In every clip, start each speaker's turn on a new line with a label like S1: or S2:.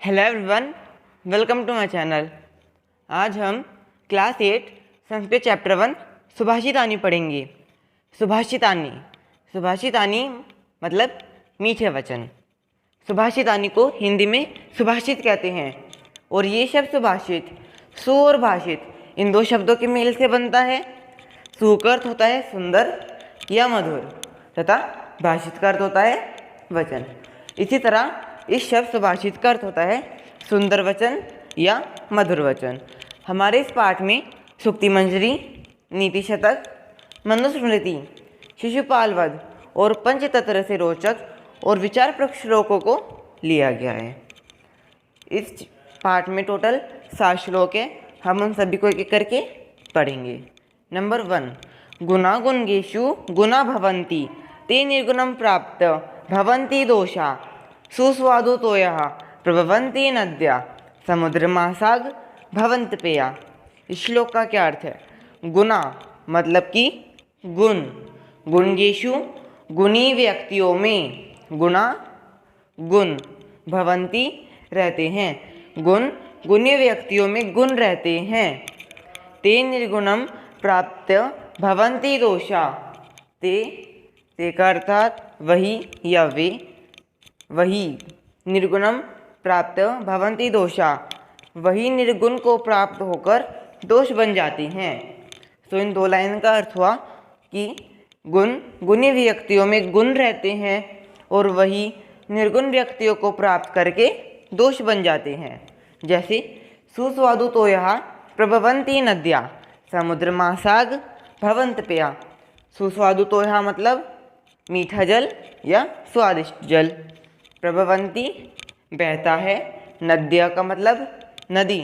S1: Hello everyone, welcome to my channel. आज हम class 8 Sanskrit chapter 1 सुभाषितानी पढ़ेंगे। सुभाषितानी मतलब मीठे वचन। सुभाषितानी को हिंदी में सुभाषित कहते हैं और ये शब्द सुभाषित, सु और भाषित इन दो शब्दों के मेल से बनता है। सु का अर्थ होता है सुंदर या मधुर तथा भाषित का अर्थ होता है वचन। इसी तरह इस शब्द सुभाषित का अर्थ होता है सुंदर वचन या मधुर वचन। हमारे इस पाठ में सूक्ति मंजरी, नीति शतक, मनुस्मृति, शिशुपाल वध और पंचतंत्र से रोचक और विचारप्रद श्लोकों को लिया गया है। इस पाठ में टोटल 7 श्लोक है। हम उन सभी को एक एक करके पढ़ेंगे। नंबर 1, गुणा गुणगेषु गुणा भवन्ति ते निर्गुणं प्राप्त भवन्ति दोषा सुस्वादु तोयः प्रभवन्ति नद्या समुद्रमासाग भवन्त पेया। इस श्लोक का क्या अर्थ है? गुणा मतलब कि गुण, गुणगेषु गुणी व्यक्तियों में, गुणा गुण, भवन्ति रहते हैं, गुण गुणी व्यक्तियों में गुण रहते हैं। ते निर्गुणम प्राप्त भवन्ति दोषा, ते का अर्थात वही या वे, वही निर्गुणम प्राप्त भवन्ति दोषा, वही निर्गुण को प्राप्त होकर दोष बन जाते हैं। तो इन 2 लाइन का अर्थ हुआ कि गुण गुणी व्यक्तियों में गुण रहते हैं और वही निर्गुण व्यक्तियों को प्राप्त करके दोष बन जाते हैं। जैसे सुस्वादु तोयः प्रभवन्ति नद्या समुद्रमासाग भवन्त पेया। सुस्वादु तोयः मतलब मीठा जल या स्वादिष्ट जल, प्रभवन्ति बहता है, नद्या का मतलब नदी।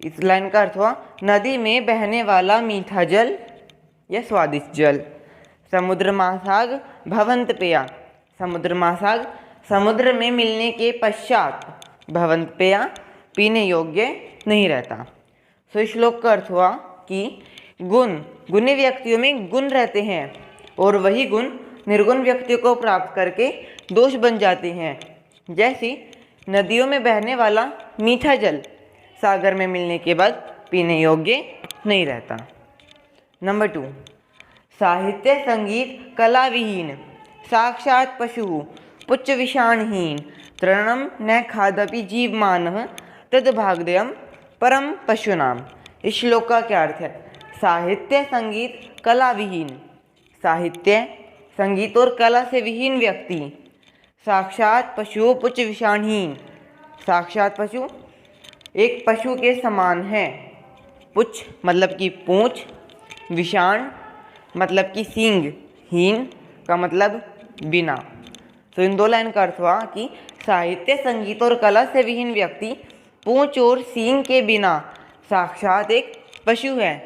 S1: इस लाइन का अर्थ हुआ नदी में बहने वाला मीठा जल या स्वादिष्ट जल। समुद्रमासाग भवन्त पेया, समुद्रमासाग समुद्र में मिलने के पश्चात, भवन्त पेया पीने योग्य नहीं रहता। तो इस श्लोक का अर्थ हुआ कि गुण गुणी व्यक्तियों में गुण रहते हैं और वही गुण निर्गुण व्यक्तियों को प्राप्त करके दोष बन जाते हैं। जैसे नदियों में बहने वाला मीठा जल सागर में मिलने के बाद पीने योग्य नहीं रहता। नंबर 2, साहित्य संगीत कला विहीन साक्षात पशु पुच्छ विषाणहीन तृणम न खादपि जीवमानः तद्भागदेयं परम पशूनाम। इस श्लोक का क्या अर्थ है? साहित्य संगीत कला विहीन, साहित्य संगीत और कला से विहीन व्यक्ति, साक्षात पशु पुच्छ विषाणहीन, साक्षात पशु एक पशु के समान है, पुच्छ मतलब कि पूंछ, विषाण मतलब कि सींग, हीन का मतलब बिना। तो इन 2 लाइन का अर्थ हुआ कि साहित्य संगीत और कला से विहीन व्यक्ति पूंछ और सींग के बिना साक्षात एक पशु है।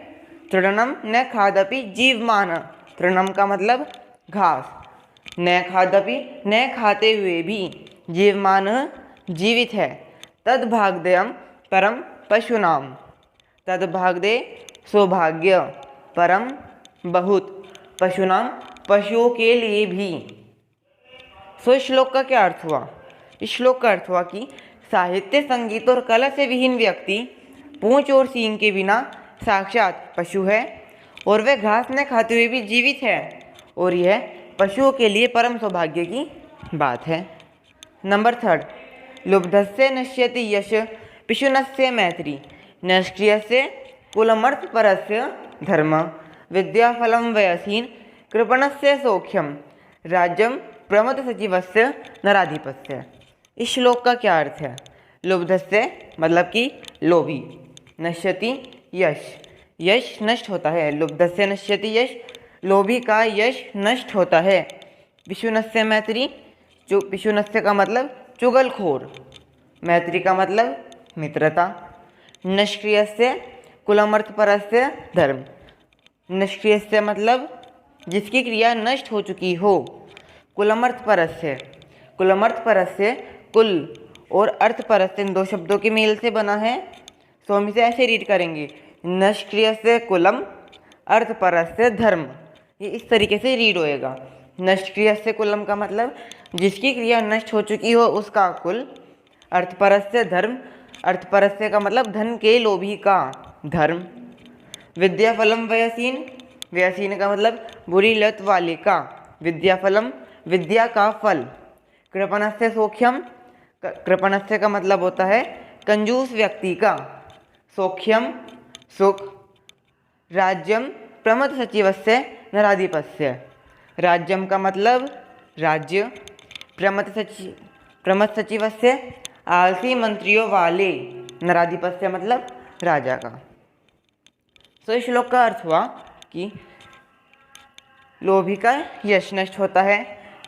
S1: तृणम न खादपि जीवमान, तृणम का मतलब घास, न खादपि न खाते हुए भी, जीवमान जीवित है, तद्भागदेयं परम पशूनाम, तद्भागदे सौभाग्य, परम बहुत, पशूनाम पशुओं के लिए भी। सो इस श्लोक का क्या अर्थ हुआ? इस श्लोक का अर्थ हुआ कि साहित्य संगीत और कला से विहीन व्यक्ति पूंछ और सींग के बिना साक्षात पशु है और वह घास न खाते हुए भी जीवित है और यह पशुओं के लिए परम सौभाग्य की बात है। नंबर 3, लुब्धस्य नश्यति यश पिशुनस्य मैत्री निष्क्रियस्य कुलमर्थपरस्य धर्म विद्याफलं वयसीन कृपणस्य सौख्यम राज्यम प्रमद सचिवस्य नराधिपस्य। इस श्लोक का क्या अर्थ है? लुब्धस्य मतलब कि लोभी, नश्यति यश, यश नष्ट होता है, लुब्धस्य नश्यति यश लोभी का यश नष्ट होता है। पिशुनस्य मैत्री, जो पिशुनस्य का मतलब चुगलखोर, मैत्री का मतलब मित्रता। निष्क्रियस्य कुलमर्थपरस्य धर्म, निष्क्रियस्य मतलब जिसकी क्रिया नष्ट हो चुकी हो, कुलमर्थपरस्य, कुलमर्थपरस्य कुल और अर्थपरस्य इन 2 शब्दों के मेल से बना है। तो हम इसे ऐसे रीड करेंगे, निष्क्रियस्य कुलम अर्थपरस्य धर्म। ये इस तरीके से रीड होएगा। निष्क्रियस्य कुलम का मतलब जिसकी क्रिया नष्ट हो चुकी हो उसका कुल, अर्थपरस्य धर्म, अर्थपरस्य का मतलब धन के लोभी का धर्म। विद्याफलम व्ययसीन, व्ययसीन का मतलब बुरी लत वाले का, विद्याफलम विद्या का फल। कृपणस्य सौख्यम, कृपणस्य का मतलब होता है कंजूस व्यक्ति का, सौख्यम सुख। राज्यम प्रमथ सचिवस्य नराधिपस्य, राज्यम का मतलब राज्य, प्रमथ सचिवस्य आलसी मंत्रियों वाले, नराधिपस्य मतलब राजा का। तो इस श्लोक का अर्थ हुआ कि लोभी का यश नष्ट होता है,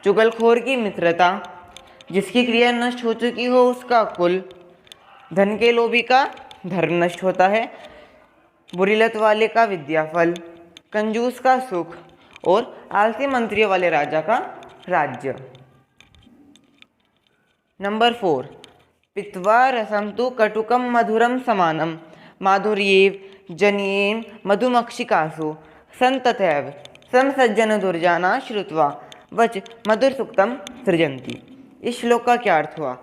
S1: चुगलखोर की मित्रता, जिसकी क्रिया नष्ट हो चुकी हो उसका कुल, धन के लोभी का धर्म नष्ट होता है, बुरी लत वाले का विद्याफल, कंजूस का सुख और आलसी मंत्रियों वाले राजा का राज्य। नंबर 4, पित्वा रसम तु कटुकम मधुरम समानम माधुर्येव जनियेन मधुमक्षिकासु संततैव समसज्जन दुर्जाना श्रुत्वा वच मधुर सुक्तम सृजन्ति। इस श्लोक का क्या अर्थ हुआ?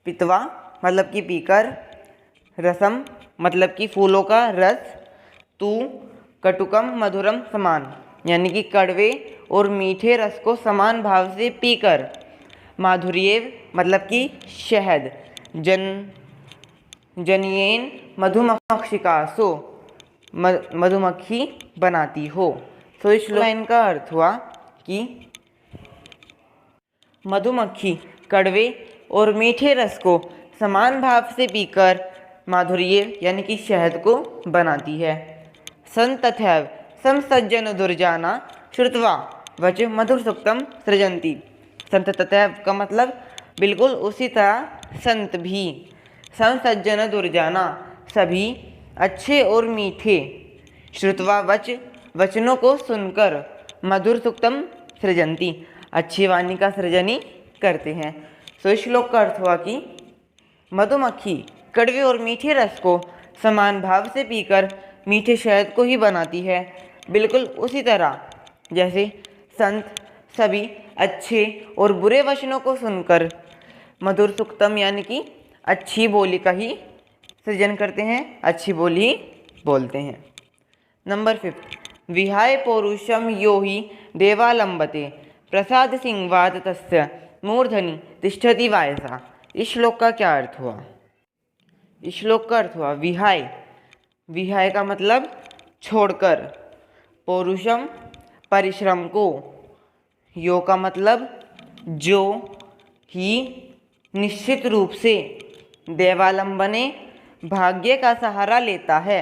S1: पित्वा मतलब कि पीकर, रसम मतलब कि फूलों का रस, तू कटुकम मधुरम समान यानी कि कड़वे और मीठे रस को समान भाव से पीकर, माधुर्येव मतलब कि शहद, जनियेन मधुमक्षिकासु मधुमक्खी बनाती हो। तो इस लाइन का अर्थ हुआ कि मधुमक्खी कड़वे और मीठे रस को समान भाव से पीकर माधुर्य यानी कि शहद को बनाती है। संतथैव समसज्जन दुर्जाना श्रुत्वा वच मधुर सुक्तम सृजन्ति। संत तथैव का मतलब बिल्कुल उसी तरह संत भी, समसज्जन दुर्जाना सभी अच्छे और मीठे, श्रुत्वा वच वचनों को सुनकर, मधुर सुक्तम सृजन्ति अच्छी वाणी का सृजन करते हैं। तो इस श्लोक का अर्थ हुआ कि मधुमक्खी कड़वे और मीठे रस को समान भाव से पीकर मीठे शहद को ही बनाती है, बिल्कुल उसी तरह जैसे संत सभी अच्छे और बुरे वचनों को सुनकर मधुर सुक्तम यानी कि अच्छी बोली का ही सृजन करते हैं, अच्छी बोली ही बोलते हैं। नंबर 5, विहाय पौरुषम यो ही देवालंबते प्रसाद सिंहवाद तस्य मूर्धनि तिष्ठति वायसा। इस श्लोक का क्या अर्थ हुआ? इस श्लोक का अर्थ हुआ विहाय, विहाय का मतलब छोड़कर, पौरुषम परिश्रम को, यो का मतलब जो, ही निश्चित रूप से, देवालंबने भाग्य का सहारा लेता है।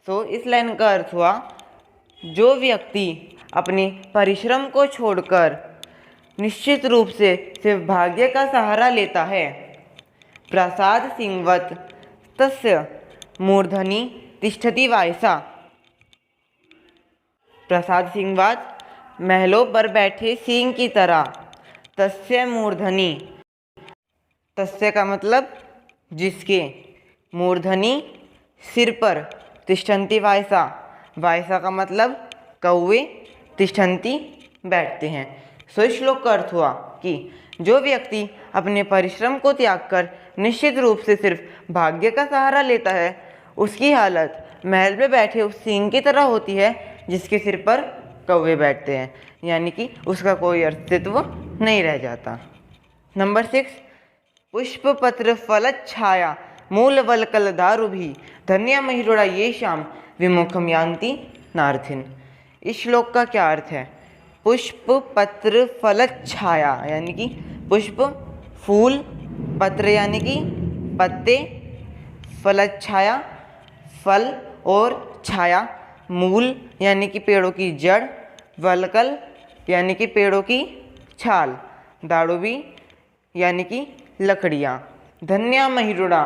S1: तो इस लाइन का अर्थ हुआ जो व्यक्ति अपने परिश्रम को छोड़कर निश्चित रूप से सिर्फ भाग्य का सहारा लेता है, प्रसाद सिंहवत तस्य मूर्धनि तिष्ठति वायसा। प्रसाद सिंहवाद महलों पर बैठे सिंह की तरह, तस्य मूर्धनि, तस्य का मतलब जिसके, मूर्धनि सिर पर, तिष्ठन्ति वायसा, वायसा का मतलब कौवे, तिष्ठन्ति बैठते हैं। सो इस श्लोक का अर्थ हुआ कि जो व्यक्ति अपने परिश्रम को त्याग कर निश्चित रूप से सिर्फ भाग्य का सहारा लेता है, उसकी हालत महल में बैठे उस सिंह की तरह होती है जिसके सिर पर कौवे बैठते हैं, यानी कि उसका कोई अस्तित्व नहीं रह जाता। नंबर 6, पुष्प पत्र फल छाया मूल वलकल दारुभी धन्य महिरोड़ा ये शाम विमुखम यान्ति नार्थिन। इस श्लोक का क्या अर्थ है? पुष्प पत्र फल छाया यानी कि पुष्प फूल, पत्र यानी कि पत्ते, फल छाया फल और छाया, मूल यानी कि पेड़ों की जड़, वलकल यानी कि पेड़ों की छाल, दाड़ुबी यानी कि लकड़ियाँ, धन्या महिरुड़ा,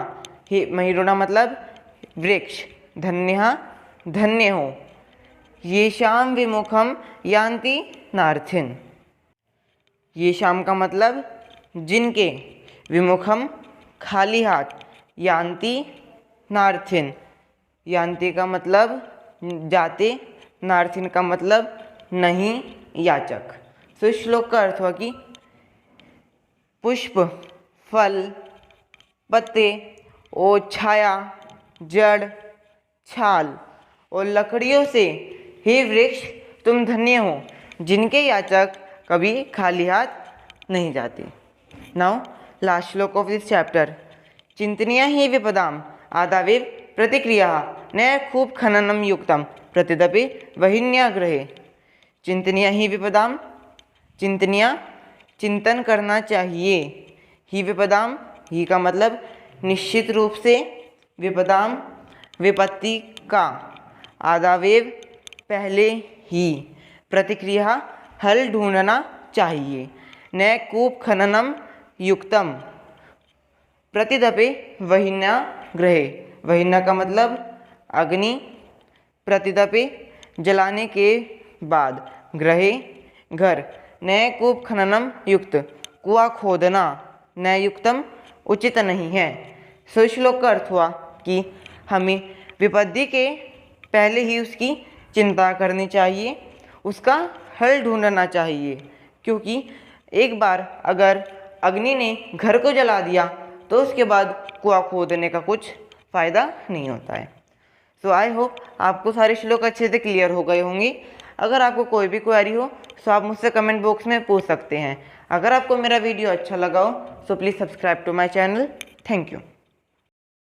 S1: महिरुड़ा मतलब वृक्ष, धन्य धन्य हो, ये शाम विमुखम यान्ति नार्थिन। ये शाम का मतलब जिनके, विमुखम खाली हाथ, यान्ति नार्थिन, यान्ति का मतलब जाते, नार्थिन का मतलब नहीं याचक। तो इस श्लोक का अर्थ हुआ कि पुष्प, फल पत्ते और छाया, जड़, छाल और लकड़ियों से, हे वृक्ष तुम धन्य हो, जिनके याचक कभी खाली हाथ नहीं जाते। नाउ लास्ट श्लोक ऑफ दिस चैप्टर। चिंतनीया हि विपदाम आदावेव प्रतिक्रिया न खूब खननम युक्तम प्रतिदपि वहिन्याग्रहे। चिंतनीया हि विपदाम, चिंतनीया चिंतन करना चाहिए, ही विपदाम, ही का मतलब निश्चित रूप से, विपदाम विपत्ति का, आदावेव पहले ही, प्रतिक्रिया हल ढूंढना चाहिए, न कूप खननम युक्तम प्रतिदपे वहिन्या ग्रहे। वहिन्या का मतलब अग्नि, प्रतिदपे जलाने के बाद, ग्रहे घर, न कूप खननम युक्त कुआं खोदना, न युक्तम उचित नहीं है। सो श्लोक का अर्थ हुआ कि हमें विपत्ति के पहले ही उसकी चिंता करनी चाहिए, उसका हल ढूंढना चाहिए, क्योंकि एक बार अगर अग्नि ने घर को जला दिया तो उसके बाद कुआं खोदने का कुछ फ़ायदा नहीं होता है। सो आई होप आपको सारे श्लोक अच्छे से क्लियर हो गए होंगे। अगर आपको कोई भी क्वेरी हो तो आप मुझसे कमेंट बॉक्स में पूछ सकते हैं। अगर आपको मेरा वीडियो अच्छा लगा हो so please subscribe to my channel. Thank you.